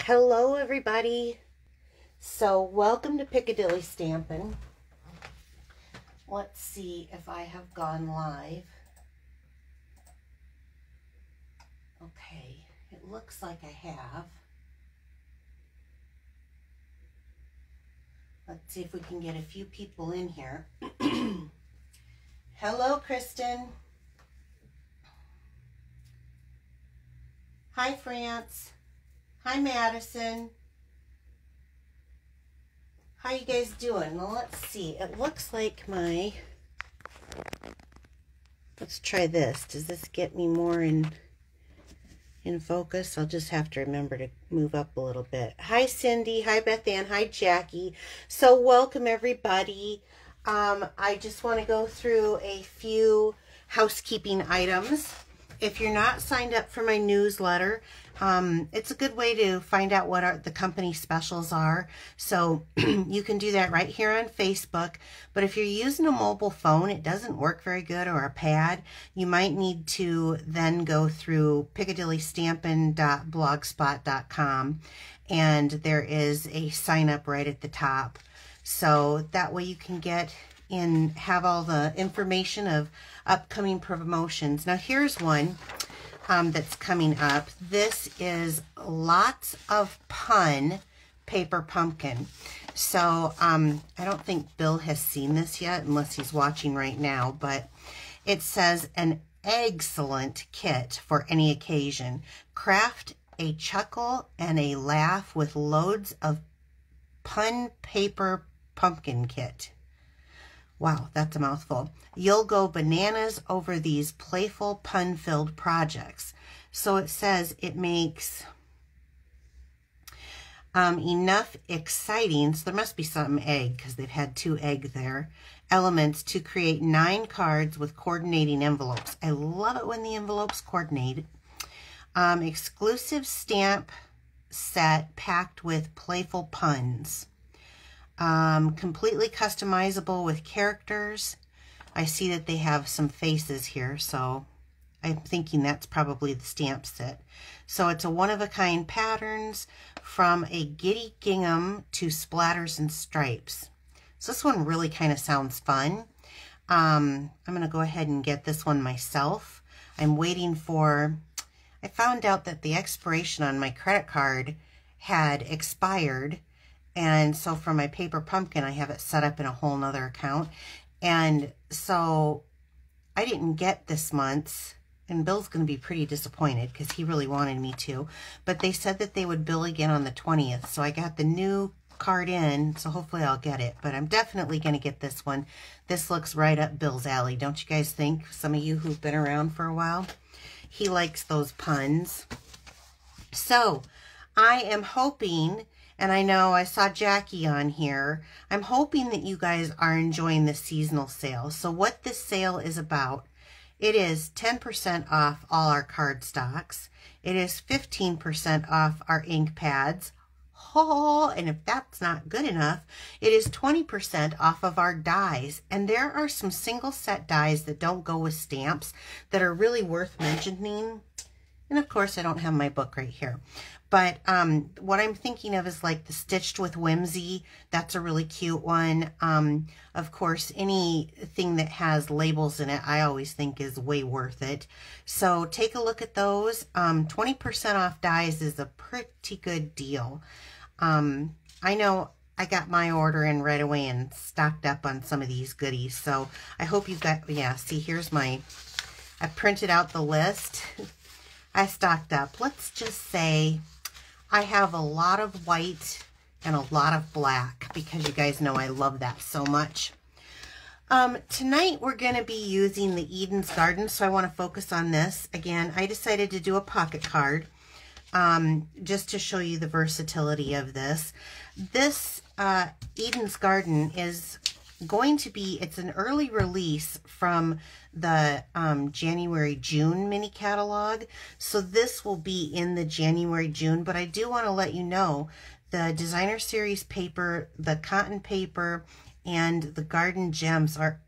Hello everybody. So welcome to Piccadilly Stampin'. Let's see if I have gone live. Okay, it looks like I have. Let's see if we can get a few people in here. Hello, Kristen. Hi, France. Hi, Madison. How you guys doing? Well, let's see. It looks like let's try this. Does this get me more in focus? I'll just have to remember to move up a little bit. Hi, Cindy. Hi, Beth Ann. Hi, Jackie. So welcome, everybody. I just want to go through a few housekeeping items. If you're not signed up for my newsletter, it's a good way to find out what the company specials are. So you can do that right here on Facebook. But if you're using a mobile phone, it doesn't work very good, or a pad, you might need to then go through piccadillystampin.blogspot.com, and there is a sign up right at the top. So that way you can get in, have all the information of upcoming promotions. Now here's one that's coming up. This is Lots of Pun Paper Pumpkin. So I don't think Bill has seen this yet unless he's watching right now, but it says an excellent kit for any occasion. Craft a chuckle and a laugh with loads of pun paper pumpkin kit. Wow, that's a mouthful. You'll go bananas over these playful pun-filled projects. So it says it makes enough exciting, so there must be some egg because they've had 2 egg there, elements to create 9 cards with coordinating envelopes. I love it when the envelopes coordinate. Exclusive stamp set packed with playful puns. Completely customizable with characters. I see that they have some faces here, so I'm thinking that's probably the stamp set. So it's a one-of-a-kind patterns from a giddy gingham to splatters and stripes. So this one really kind of sounds fun. I'm going to go ahead and get this one myself. I'm waiting for... I found out that the expiration on my credit card had expired. And so for my paper pumpkin, I have it set up in a whole nother account. And so I didn't get this month's, and Bill's going to be pretty disappointed because he really wanted me to. But they said that they would bill again on the 20th. So I got the new card in, so hopefully I'll get it. But I'm definitely going to get this one. This looks right up Bill's alley, don't you guys think? Some of you who've been around for a while. He likes those puns. So I am hoping... And I know I saw Jackie on here. I'm hoping that you guys are enjoying the seasonal sale. So what this sale is about, it is 10% off all our cardstocks. It is 15% off our ink pads. Oh, and if that's not good enough, it is 20% off of our dies. And there are some single set dies that don't go with stamps that are really worth mentioning. And of course, I don't have my book right here. But what I'm thinking of is like the Stitched with Whimsy. That's a really cute one. Of course, anything that has labels in it, I always think is way worth it. So take a look at those. 20% off dies is a pretty good deal. I know I got my order in right away and stocked up on some of these goodies. So I hope you've got, yeah, see, here's I printed out the list. I stocked up. Let's just say I have a lot of white and a lot of black because you guys know I love that so much. Tonight we're going to be using the Eden's Garden, so I want to focus on this. Again, I decided to do a pocket card just to show you the versatility of this. This Eden's Garden is going to be, it's an early release from the January-June mini catalog. So this will be in the January-June, but I do want to let you know the designer series paper, the cotton paper, and the garden gems are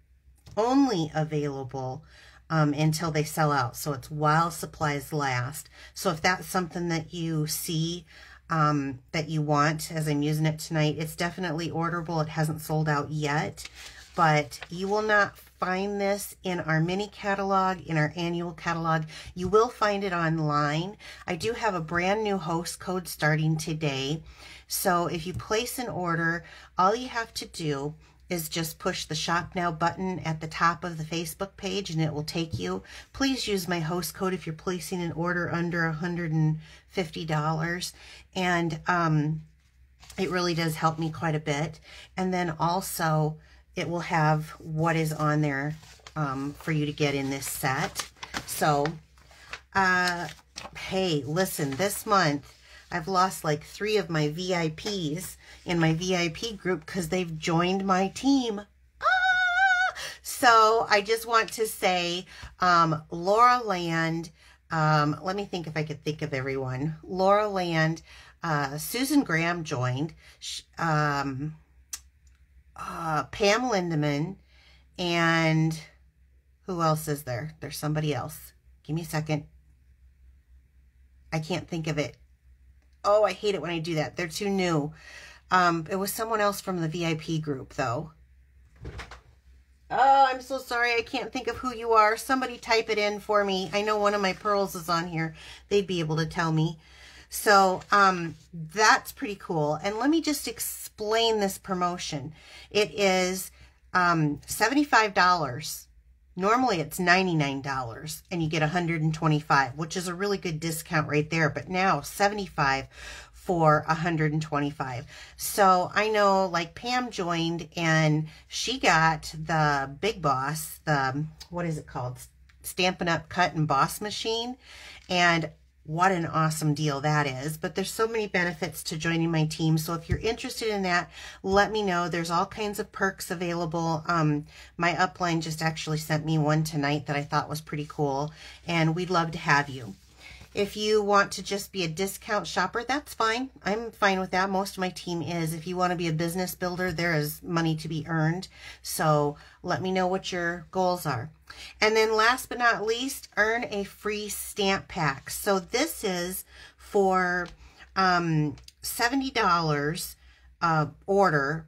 only available until they sell out. So it's while supplies last. So if that's something that you see, that you want as I'm using it tonight. It's definitely orderable. It hasn't sold out yet, but you will not find this in our mini catalog, in our annual catalog. You will find it online. I do have a brand new host code starting today. So if you place an order, all you have to do is just push the Shop Now button at the top of the Facebook page and it will take you. Please use my host code if you're placing an order under $150. And it really does help me quite a bit. And then also it will have what is on there for you to get in this set. So, hey, listen, this month I've lost like 3 of my VIPs in my VIP group because they've joined my team. So I just want to say, Laura Land, let me think if I could think of everyone. Laura Land, Susan Graham joined, Pam Lindemann, and who else is there? There's somebody else. Give me a second. I can't think of it. Oh, I hate it when I do that. They're too new. It was someone else from the VIP group, though. Oh, I'm so sorry. I can't think of who you are. Somebody type it in for me. I know one of my pearls is on here. They'd be able to tell me. So, that's pretty cool. And let me just explain this promotion. It is $75. Normally it's $99 and you get $125, which is a really good discount right there. But now $75 for $125. So I know like Pam joined and she got the Big Boss, the, what is it called? Stampin' Up! Cut and Boss machine. And what an awesome deal that is. But there's so many benefits to joining my team. So if you're interested in that, let me know. There's all kinds of perks available. My upline just actually sent me one tonight that I thought was pretty cool. And we'd love to have you. If you want to just be a discount shopper, that's fine. I'm fine with that. Most of my team is. If you want to be a business builder, there is money to be earned. So let me know what your goals are. And then last but not least, earn a free stamp pack. So this is for $70 order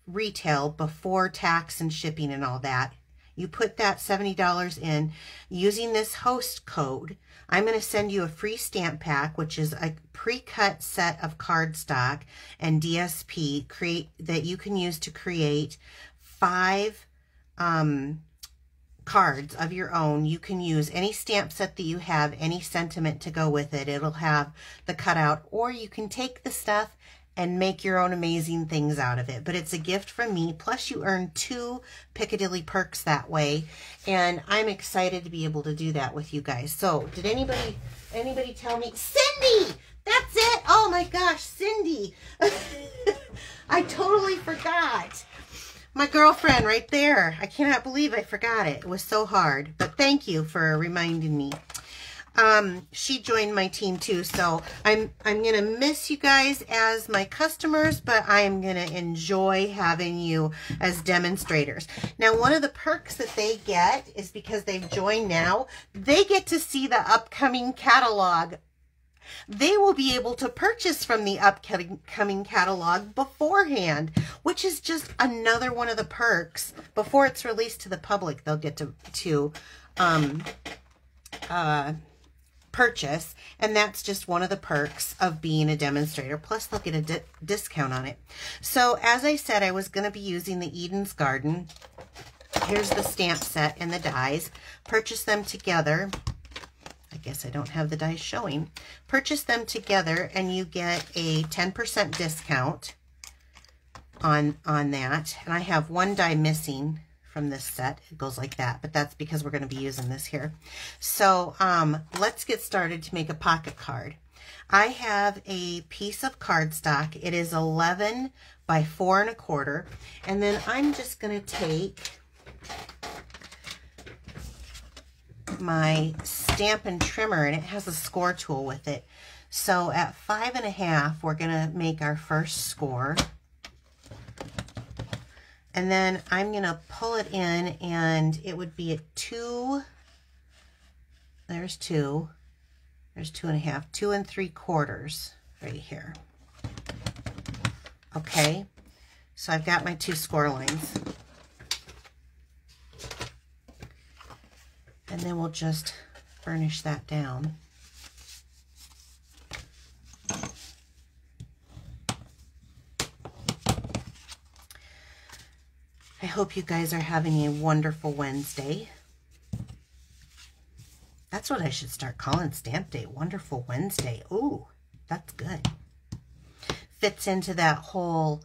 retail before tax and shipping and all that. You put that $70 in using this host code. I'm going to send you a free stamp pack, which is a pre-cut set of cardstock and DSP that you can use to create 5 cards of your own. You can use any stamp set that you have, any sentiment to go with it. It'll have the cutout, or you can take the stuff and make your own amazing things out of it. But it's a gift from me. Plus you earn 2 Piccadilly perks that way. And I'm excited to be able to do that with you guys. So did anybody tell me? Cindy! That's it! Oh my gosh, Cindy! I totally forgot. My girlfriend right there. I cannot believe I forgot it. It was so hard. But thank you for reminding me. She joined my team too, so I'm gonna miss you guys as my customers, but I am gonna enjoy having you as demonstrators. Now, one of the perks that they get is because they've joined now, they get to see the upcoming catalog. They will be able to purchase from the upcoming catalog beforehand, which is just another one of the perks. Before it's released to the public, they'll get to purchase, and that's just one of the perks of being a demonstrator. Plus they'll get a discount on it. So as I said, I was going to be using the Eden's Garden. Here's the stamp set and the dies. Purchase them together. I guess I don't have the dies showing. Purchase them together and you get a 10% discount on that. And I have 1 die missing from this set. It goes like that, but that's because we're going to be using this here. So let's get started to make a pocket card. I have a piece of cardstock. It is 11 by 4 1/4, and then I'm just going to take my Stampin' trimmer, and it has a score tool with it. So at 5 1/2, we're going to make our first score. And then I'm going to pull it in, and it would be at 2. There's 2. There's 2 1/2, 2 3/4. right here. Okay, so I've got my 2 score lines. And then we'll just burnish that down. I hope you guys are having a wonderful Wednesday. That's what I should start calling Stamp Day, Wonderful Wednesday. Ooh, that's good. Fits into that whole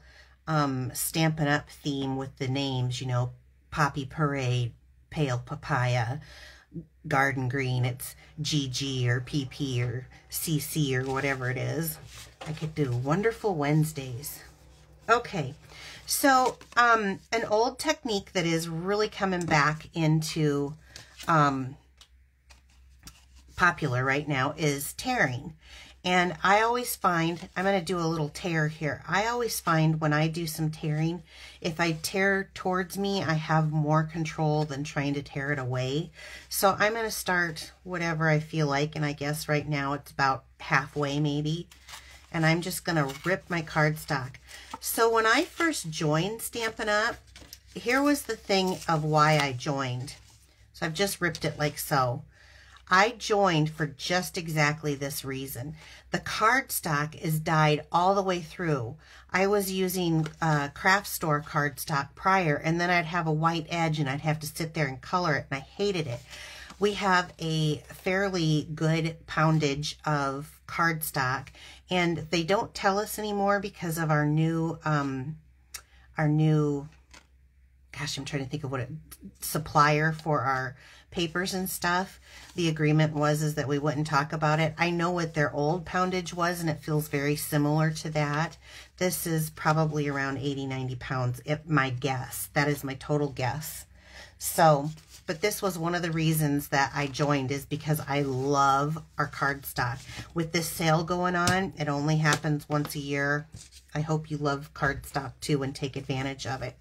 Stampin' Up theme with the names, you know, Poppy Parade, Pale Papaya, Garden Green. It's GG or PP or CC or whatever it is. I could do Wonderful Wednesdays. Okay, so an old technique that is really coming back into popular right now is tearing. And I always find, I'm going to do a little tear here. I always find when I do some tearing, if I tear towards me, I have more control than trying to tear it away. So I'm going to start whatever I feel like, and I guess right now it's about halfway maybe. And I'm just going to rip my cardstock. So when I first joined Stampin' Up, here was the thing of why I joined. So I've just ripped it like so. I joined for just exactly this reason. The cardstock is dyed all the way through. I was using craft store cardstock prior, and then I'd have a white edge and I'd have to sit there and color it, and I hated it. We have a fairly good poundage of cardstock, and they don't tell us anymore because of our new, gosh, I'm trying to think of what supplier for our papers and stuff. The agreement was that we wouldn't talk about it. I know what their old poundage was, and it feels very similar to that. This is probably around 80-90 pounds, my guess. That is my total guess. So, but this was one of the reasons that I joined, is because I love our cardstock. With this sale going on, it only happens once a year. I hope you love cardstock too and take advantage of it.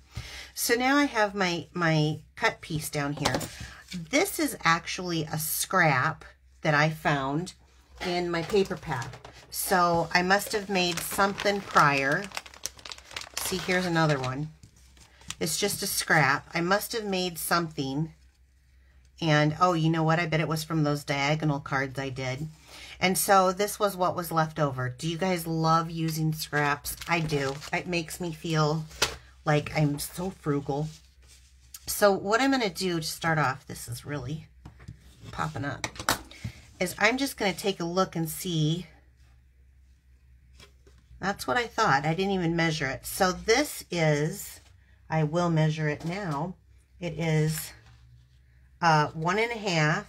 So now I have my cut piece down here. This is actually a scrap that I found in my paper pack. So I must have made something prior. See, here's another one. It's just a scrap. I must have made something. And, oh, you know what? I bet it was from those diagonal cards I did. And so this was what was left over. Do you guys love using scraps? I do. It makes me feel like I'm so frugal. So what I'm going to do to start off, this is really popping up, is I'm just going to take a look and see. That's what I thought. I didn't even measure it. So this is, I will measure it now. It is 1.5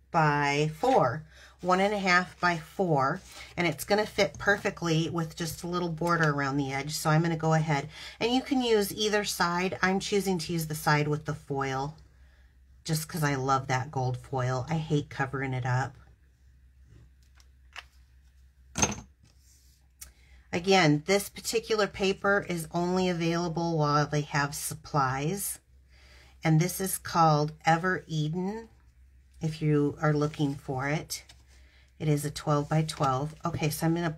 by 4. 1.5 by 4, and it's going to fit perfectly with just a little border around the edge. So I'm going to go ahead, and you can use either side. I'm choosing to use the side with the foil just because I love that gold foil. I hate covering it up. Again, this particular paper is only available while they have supplies, and this is called Ever Eden if you are looking for it. It is a 12 by 12. Okay, so I'm going to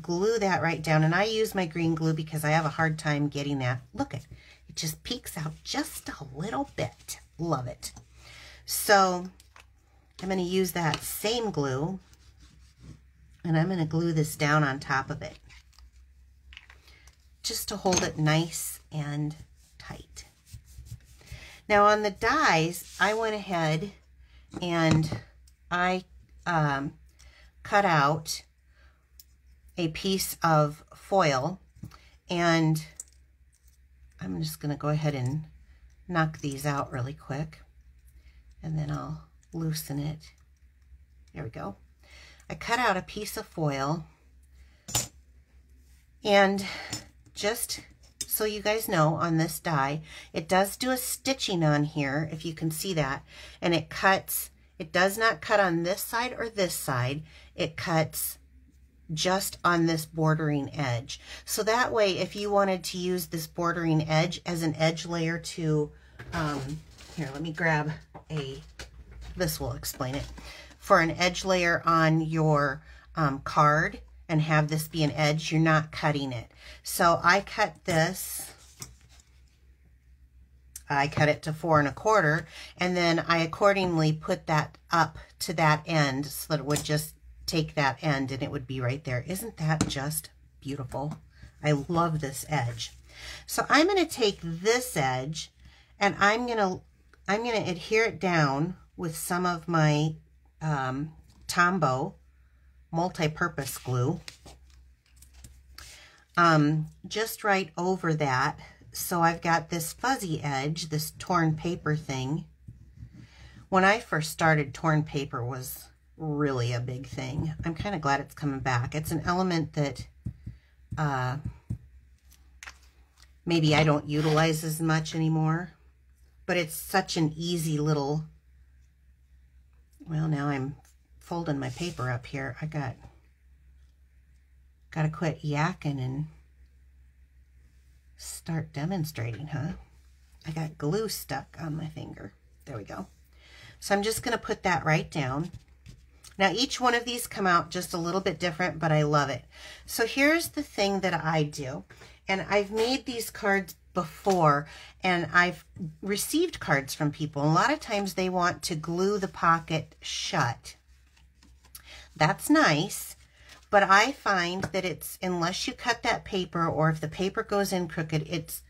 glue that right down. And I use my green glue because I have a hard time getting that. Look, it just peeks out just a little bit. Love it. So I'm going to use that same glue, and I'm going to glue this down on top of it just to hold it nice and tight. Now on the dies, I went ahead and I cut out a piece of foil, and I'm just going to go ahead and knock these out really quick, and then I'll loosen it. There we go. I cut out a piece of foil, and just so you guys know, on this die, it does do a stitching on here, if you can see that, and it cuts. It does not cut on this side or this side. It cuts just on this bordering edge. So that way, if you wanted to use this bordering edge as an edge layer to, here, let me grab this will explain it. For an edge layer on your card, and have this be an edge, you're not cutting it. So I cut this, I cut it to 4 1/4, and then I accordingly put that up to that end so that it would just take that end and it would be right there. Isn't that just beautiful? I love this edge. So I'm going to take this edge and I'm going to adhere it down with some of my Tombow multi-purpose glue, just right over that. So I've got this fuzzy edge, this torn paper thing. When I first started, torn paper was really a big thing. I'm kind of glad it's coming back. It's an element that maybe I don't utilize as much anymore, but it's such an easy little, well, now I'm folding my paper up here. I got to quit yakking and start demonstrating, huh? I got glue stuck on my finger. There we go. So I'm just going to put that right down. Now each one of these come out just a little bit different, but I love it. So here's the thing that I do, and I've made these cards before, and I've received cards from people. A lot of times they want to glue the pocket shut. That's nice, but I find that it's, unless you cut that paper, or if the paper goes in crooked, it's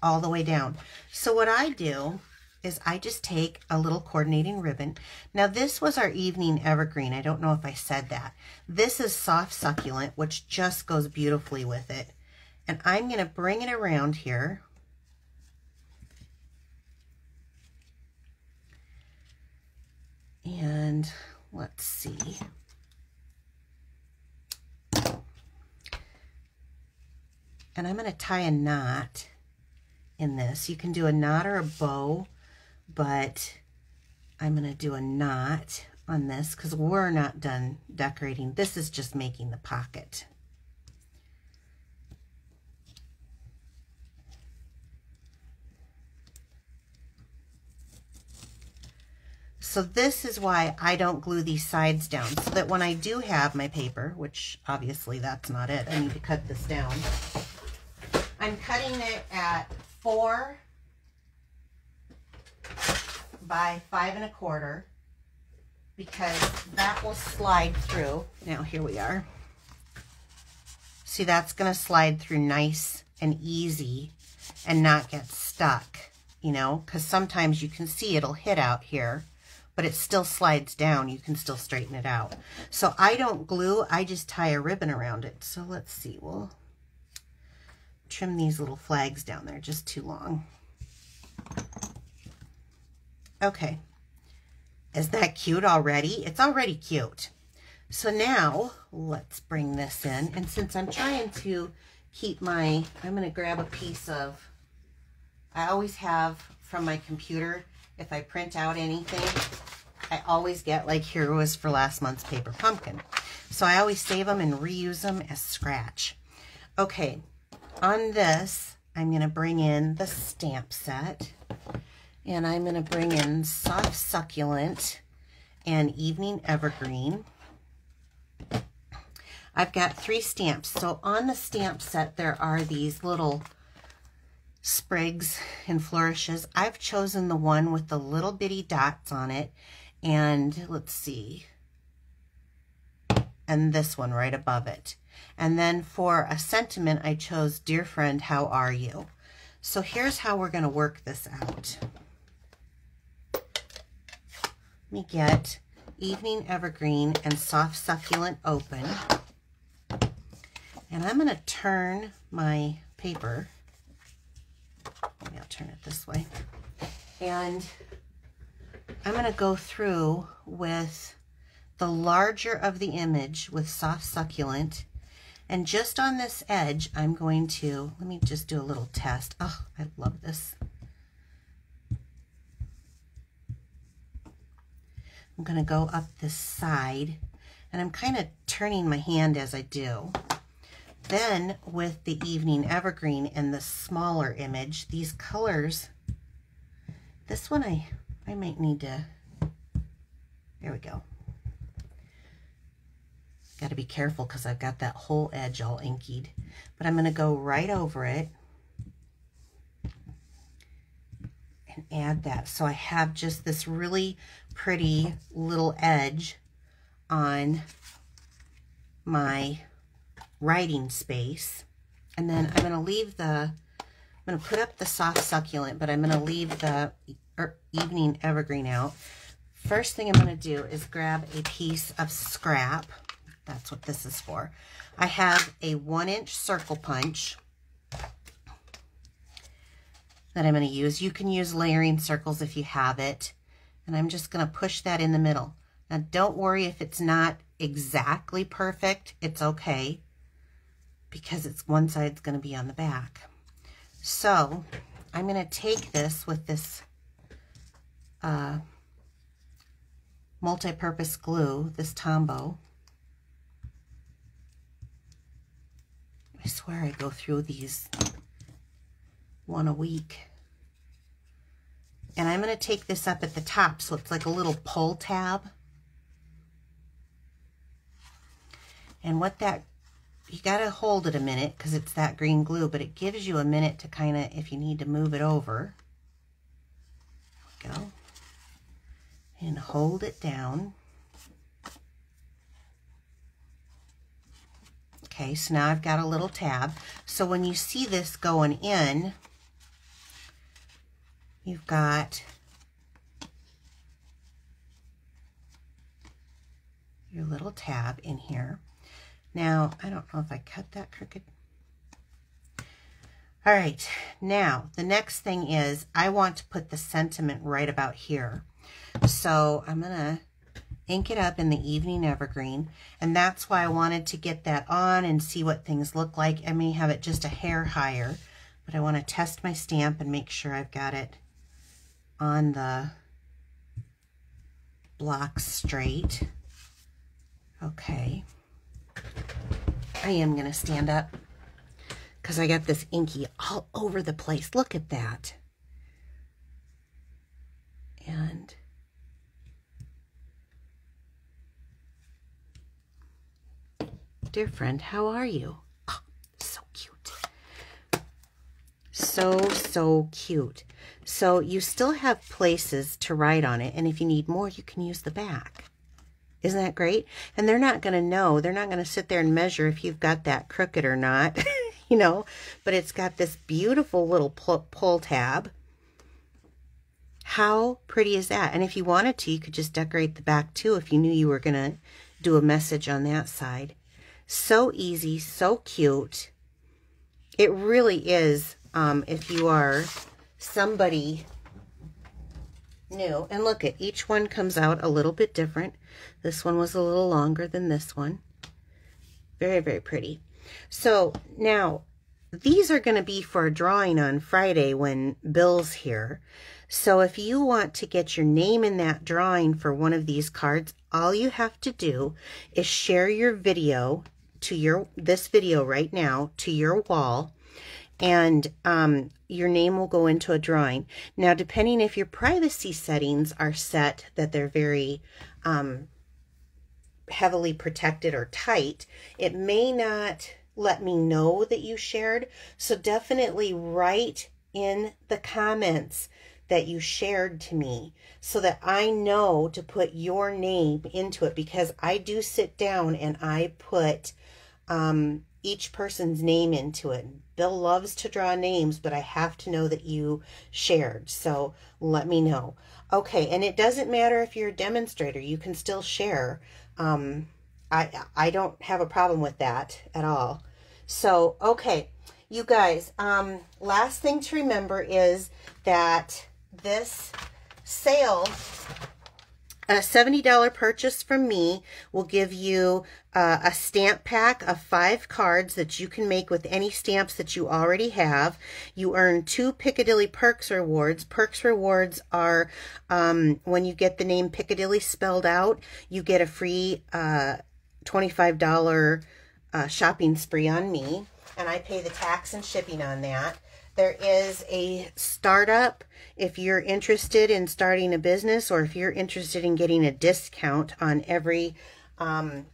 all the way down. So what I do is I just take a little coordinating ribbon. Now this was our evening evergreen. I don't know if I said that. This is soft succulent, which just goes beautifully with it. And I'm going to bring it around here. And let's see. And I'm going to tie a knot in this. You can do a knot or a bow, but I'm going to do a knot on this because we're not done decorating. This is just making the pocket. So this is why I don't glue these sides down, so that when I do have my paper, which obviously that's not it, I need to cut this down. I'm cutting it at 4 by 5 1/4 because that will slide through. Now here we are. See, that's going to slide through nice and easy and not get stuck, you know, because sometimes you can see it'll hit out here, but it still slides down. You can still straighten it out. So I don't glue, I just tie a ribbon around it. So let's see, we'll trim these little flags down there, just too long. Okay, is that cute already? It's already cute. So now let's bring this in, and since I'm trying to keep my, I'm going to grab a piece of, I always have from my computer, if I print out anything, I always get, like here was for last month's paper pumpkin. So I always save them and reuse them as scratch. Okay, on this, I'm going to bring in the stamp set, and I'm going to bring in soft succulent and evening evergreen. I've got 3 stamps. So on the stamp set, there are these little sprigs and flourishes. I've chosen the one with the little bitty dots on it, and let's see, and this one right above it. And then for a sentiment, I chose, "Dear friend, how are you?" So here's how we're going to work this out. Let me get evening evergreen and soft succulent open, and I'm going to turn my paper. Maybe I'll turn it this way. And I'm going to go through with the larger of the image with soft succulent. And just on this edge, I'm going to, let me just do a little test. Oh, I love this. I'm going to go up this side, and I'm kind of turning my hand as I do. Then with the evening evergreen and the smaller image, these colors, this one I might need to, there we go. Got got to be careful because I've got that whole edge all inkied. But I'm going to go right over it and add that. So I have just this really pretty little edge on my writing space. And then I'm going to leave I'm going to put up the soft succulent, but I'm going to leave the evening evergreen out. First thing I'm going to do is grab a piece of scrap. That's what this is for. I have a 1-inch circle punch that I'm going to use. You can use layering circles if you have it. And I'm just going to push that in the middle. Now don't worry if it's not exactly perfect. It's okay, because it's one side's going to be on the back. So I'm going to take this with this multi-purpose glue, this Tombow. I swear I go through these one a week. And I'm going to take this up at the top so it's like a little pull tab. And what that, you got to hold it a minute because it's that green glue, but it gives you a minute to kind of, if you need to move it over. There we go. And hold it down. Okay, so now I've got a little tab. So when you see this going in, you've got your little tab in here. Now, I don't know if I cut that crooked. All right, now the next thing is I want to put the sentiment right about here. So I'm going to ink it up in the evening evergreen, and that's why I wanted to get that on and see what things look like. I may have it just a hair higher, but I want to test my stamp and make sure I've got it on the block straight. Okay. I am going to stand up because I got this inky all over the place. Look at that. And dear friend, how are you? Oh, so cute. So cute. So you still have places to write on it, and if you need more, you can use the back. Isn't that great? And they're not going to know. They're not going to sit there and measure if you've got that crooked or not, you know, but it's got this beautiful little pull tab. How pretty is that? And if you wanted to, you could just decorate the back too if you knew you were going to do a message on that side. So easy, so cute. It really is, if you are somebody new. And look, at each one comes out a little bit different. This one was a little longer than this one. Very, very pretty. So now, these are going to be for a drawing on Friday when Bill's here. So if you want to get your name in that drawing for one of these cards, all you have to do is share your video to this video right now to your wall, and your name will go into a drawing. Now, depending if your privacy settings are set that they're very heavily protected or tight, it may not let me know that you shared. So definitely write in the comments that you shared to me so that I know to put your name into it, because I do sit down and I put each person's name into it. Bill loves to draw names, but I have to know that you shared. So let me know. Okay, and it doesn't matter if you're a demonstrator. You can still share. I don't have a problem with that at all. So, okay, you guys, last thing to remember is that this sale, a $70 purchase from me will give you a stamp pack of 5 cards that you can make with any stamps that you already have. You earn 2 Piccadilly Perks rewards. Perks rewards are when you get the name Piccadilly spelled out, you get a free $25 shopping spree on me, and I pay the tax and shipping on that. There is a startup if you're interested in starting a business, or if you're interested in getting a discount on every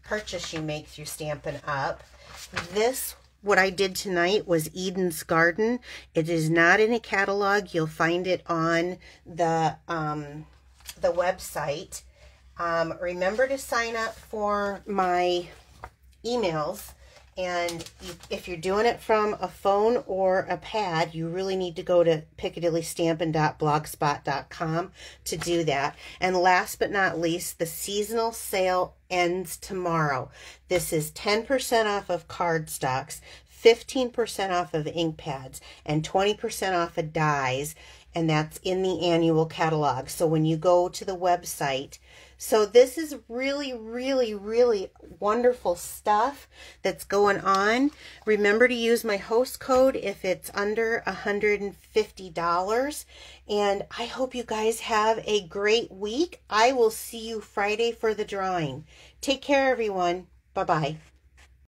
purchase you make through Stampin' Up. This, what I did tonight, was Eden's Garden. It is not in a catalog. You'll find it on the website. Remember to sign up for my emails. And if you're doing it from a phone or a pad, you really need to go to piccadillystampin.blogspot.com to do that. And last but not least, the seasonal sale ends tomorrow. This is 10% off of cardstocks, 15% off of ink pads, and 20% off of dies. And that's in the annual catalog. So when you go to the website, so this is really, really, really wonderful stuff that's going on. Remember to use my host code if it's under $150. And I hope you guys have a great week. I will see you Friday for the drawing. Take care, everyone. Bye-bye.